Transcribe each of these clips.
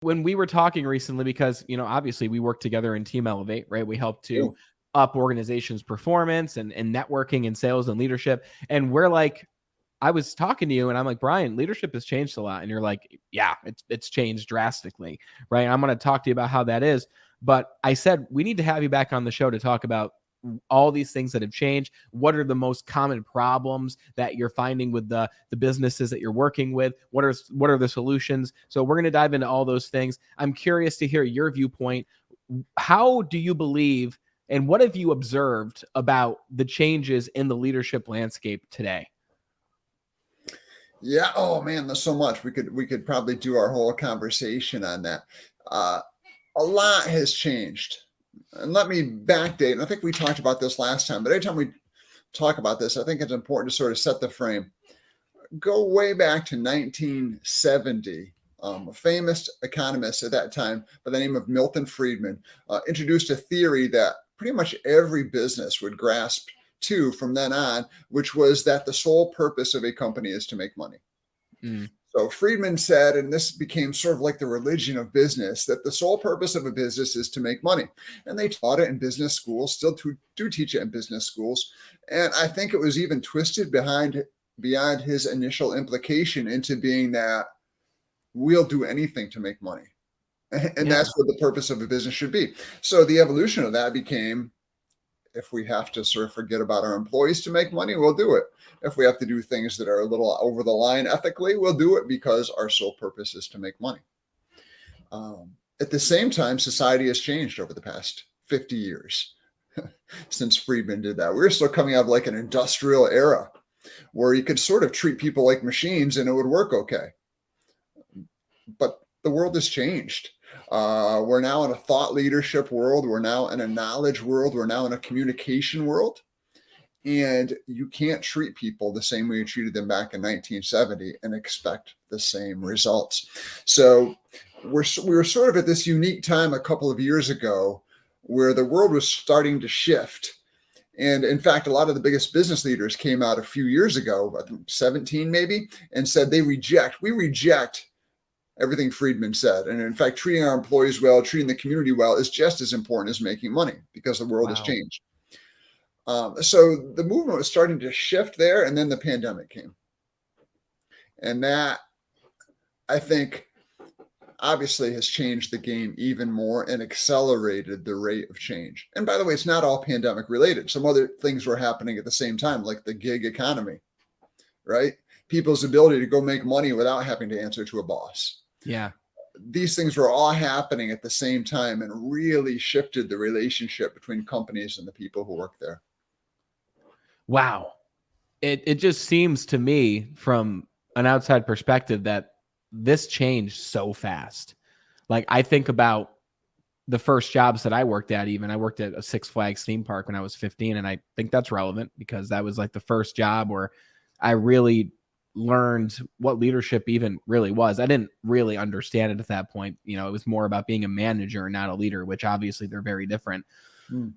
when we were talking recently, because, obviously we work together in Team Elevate, right? We help to Cool. up organizations' performance and networking and sales and leadership. And we're like, I was talking to you and I'm like, Brian, leadership has changed a lot. And you're like, yeah, it's changed drastically, right? I'm going to talk to you about how that is. But I said, we need to have you back on the show to talk about all these things that have changed. What are the most common problems that you're finding with the businesses that you're working with? What are the solutions? So we're going to dive into all those things. I'm curious to hear your viewpoint. How do you believe, and what have you observed about the changes in the leadership landscape today? Yeah. Oh man, there's so much. We could probably do our whole conversation on that. Uh, a lot has changed. And let me backdate. And I think we talked about this last time, but every time we talk about this, I think it's important to sort of set the frame. Go way back to 1970. A famous economist at that time by the name of Milton Friedman introduced a theory that pretty much every business would grasp to from then on, which was that the sole purpose of a company is to make money. Mm. So Friedman said, and this became sort of like the religion of business, that the sole purpose of a business is to make money. And they taught it in business schools, still do teach it in business schools. And I think it was even twisted beyond his initial implication into being that we'll do anything to make money. And Yeah. that's what the purpose of a business should be. So the evolution of that became, if we have to sort of forget about our employees to make money, we'll do it. If we have to do things that are a little over the line ethically, we'll do it because our sole purpose is to make money. At the same time, society has changed over the past 50 years since Friedman did that. We're still coming out of like an industrial era where you could sort of treat people like machines and it would work okay. But the world has changed. We're now in a thought leadership world. We're now in a knowledge world. We're now in a communication world. And you can't treat people the same way you treated them back in 1970 and expect the same results. So we were sort of at this unique time a couple of years ago where the world was starting to shift. And in fact, a lot of the biggest business leaders came out a few years ago, I think 17 maybe, and said we reject everything Friedman said. And in fact, treating our employees well, treating the community well is just as important as making money because the world has Wow. changed. So the movement was starting to shift there, and then the pandemic came. And that, I think, obviously has changed the game even more and accelerated the rate of change. And by the way, it's not all pandemic related. Some other things were happening at the same time, like the gig economy, right? People's ability to go make money without having to answer to a boss. Yeah. These things were all happening at the same time and really shifted the relationship between companies and the people who work there. Wow. It just seems to me from an outside perspective that this changed so fast. Like I think about the first jobs that I worked at, even I worked at a Six Flags theme park when I was 15. And I think that's relevant because that was like the first job where I really learned what leadership even really was. I didn't really understand it at that point. It was more about being a manager and not a leader, which obviously they're very different.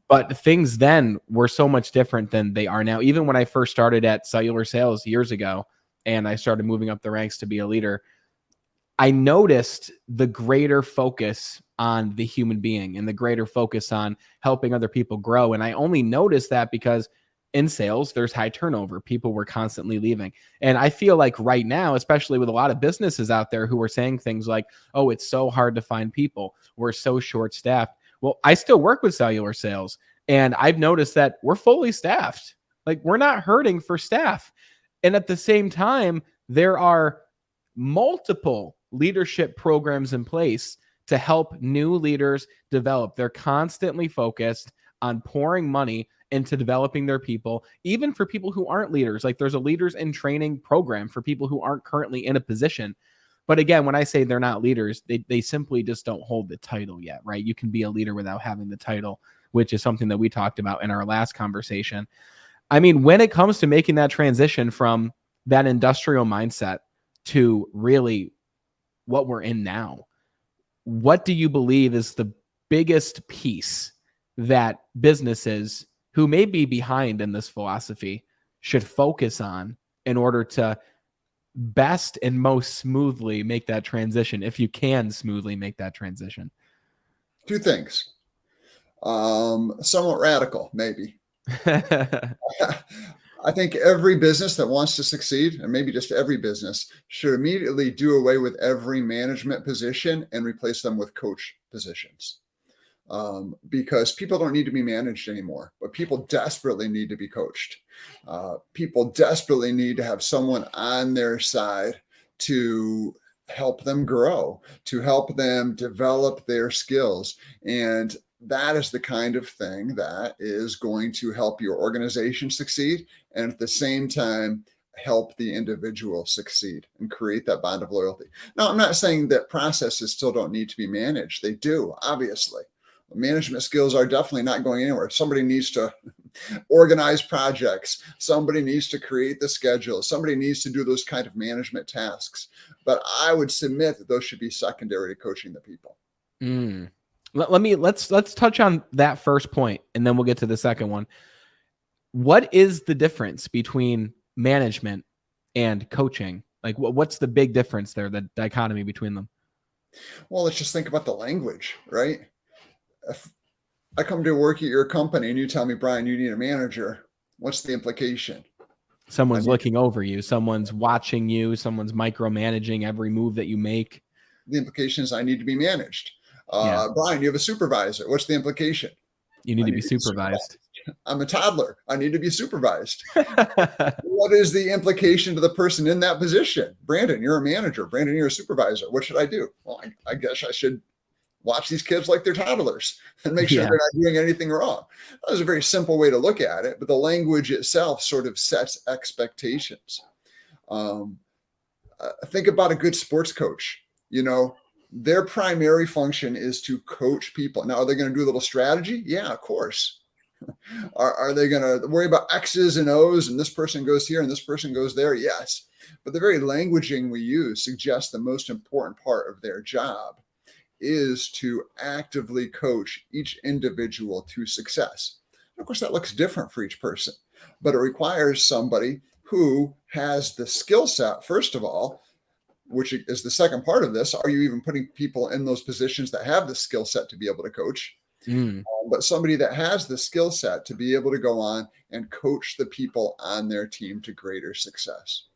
But things then were so much different than they are now. Even when I first started at cellular sales years ago and I started moving up the ranks to be a leader, I noticed the greater focus on the human being and the greater focus on helping other people grow. And I only noticed that because in sales, there's high turnover. People were constantly leaving. And I feel like right now, especially with a lot of businesses out there who are saying things like, oh, it's so hard to find people. We're so short staffed. Well, I still work with cellular sales and I've noticed that we're fully staffed. Like we're not hurting for staff. And at the same time, there are multiple leadership programs in place to help new leaders develop. They're constantly focused on pouring money into developing their people, even for people who aren't leaders. Like there's a leaders in training program for people who aren't currently in a position. But again, when I say they're not leaders, they simply just don't hold the title yet, right? You can be a leader without having the title, which is something that we talked about in our last conversation. I mean, when it comes to making that transition from that industrial mindset to really what we're in now, what do you believe is the biggest piece that businesses who may be behind in this philosophy should focus on in order to best and most smoothly make that transition, if you can smoothly make that transition? Two things. Somewhat radical, maybe. I think every business that wants to succeed, and maybe just every business, should immediately do away with every management position and replace them with coach positions. Because people don't need to be managed anymore, but people desperately need to be coached. People desperately need to have someone on their side to help them grow, to help them develop their skills. And that is the kind of thing that is going to help your organization succeed, and at the same time help the individual succeed and create that bond of loyalty. Now, I'm not saying that processes still don't need to be managed. They do, obviously. Management skills are definitely not going anywhere. Somebody needs to organize projects. Somebody needs to create the schedule. Somebody needs to do those kind of management tasks. But I would submit that those should be secondary to coaching the people. Let's touch on that first point, and then we'll get to the second one. What is the difference between management and coaching? Like, what's the big difference there, the dichotomy between them? Well, let's just think about the language, right? If I come to work at your company and you tell me, Brian, you need a manager, what's the implication? Someone's looking over you. Someone's watching you. Someone's micromanaging every move that you make. The implication is I need to be managed. Yeah. Brian, you have a supervisor. What's the implication? You need to be supervised. I'm a toddler. I need to be supervised. What is the implication to the person in that position? Brandon, you're a manager. Brandon, you're a supervisor. What should I do? Well, I guess I should watch these kids like they're toddlers and make sure they're not doing anything wrong. That was a very simple way to look at it, but the language itself sort of sets expectations. Think about a good sports coach. You know, their primary function is to coach people. Now, are they going to do a little strategy? Yeah, of course. Are they going to worry about X's and O's and this person goes here and this person goes there? Yes. But the very languaging we use suggests the most important part of their job is to actively coach each individual to success. And of course, that looks different for each person, but it requires somebody who has the skill set, first of all, which is the second part of this. Are you even putting people in those positions that have the skill set to be able to coach? But somebody that has the skill set to be able to go on and coach the people on their team to greater success.